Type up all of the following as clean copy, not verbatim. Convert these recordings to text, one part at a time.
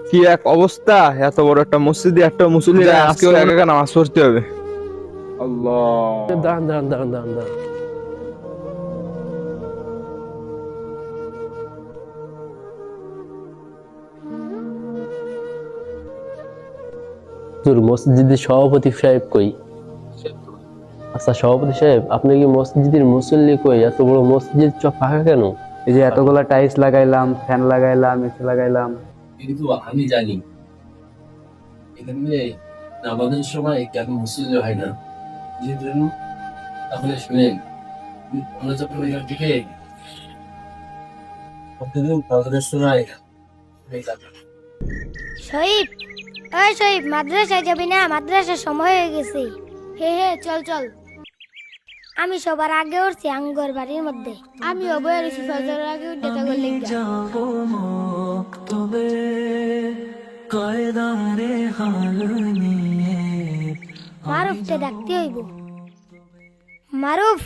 কি এক অবস্থা! এত বড় একটা মসজিদে একটা মুসল্লি আজকেও একা একা নামাজ পড়তে হবে। আল্লাহ! দাঁড়ান দাঁড়ান দাঁড়ান দাঁড়ান দাঁড়ান। হুজুর, মসজিদের সভাপতি সাহেব কই? আচ্ছা সভাপতি সাহেব, আপনি কি মসজিদের মুসল্লি কই? এত বড় মসজিদ ফাঁকা কেন? এই যে এতগুলা টাইলস লাগাইলাম, ফ্যান লাগাইলাম, এসি লাগাইলাম। কিন্তু আমি জানি এখানে নামাজের সময় কেন মুসল্লি হয় না। যে জন্য তাহলে শুনেন, আমরা যখন এখান থেকে প্রতিদিন ফজরের সময় শহীদ, ওই শহীদ, মাদ্রাসায় যাবি না? মাদ্রাসার সময় হয়ে গেছে। হে হে, চল চল। আমি সবার আগে উঠছি আঙ্গর বাড়ির মধ্যে। আমি অবয় রয়েছি ফজরের আগে উঠতে তো বললে মারুফকে ডাকতে হইব। মারুফ,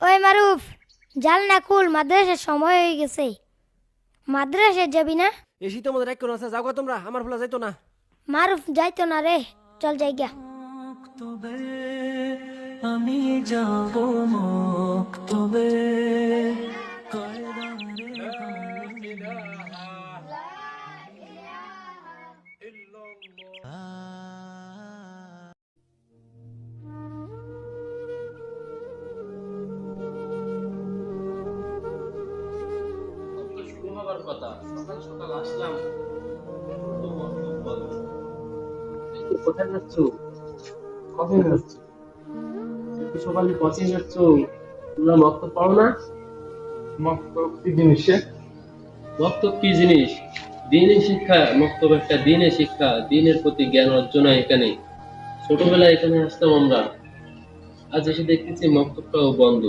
ওই মারুফ, জাল না খুল, মাদ্রাসার সময় হয়ে গেছে। মাদ্রাসায় যাবি না? এই শীতের মধ্যে রাখ আছে, যাও গা তোমরা, আমার ফুলা যাইতো না। মারুফ যাইতো না রে, চল যাই গা। আমি যাব মক্তবে শুরু হবার কথা, সকাল সকাল আসলাম। কোথায় যাচ্ছ? কখন যাচ্ছ? সকালে কোচিং যাচ্ছ? তোমরা মক্তব পাও না? মক্তব কি জিনিস? মক্তব কি জিনিস? দিনের শিক্ষা। মক্তব একটা দিনের শিক্ষা, দিনের প্রতি জ্ঞান অর্জন হয় এখানে। ছোটবেলায় এখানে আসতাম আমরা, আজ এসে দেখতেছি মক্তবটাও বন্ধ।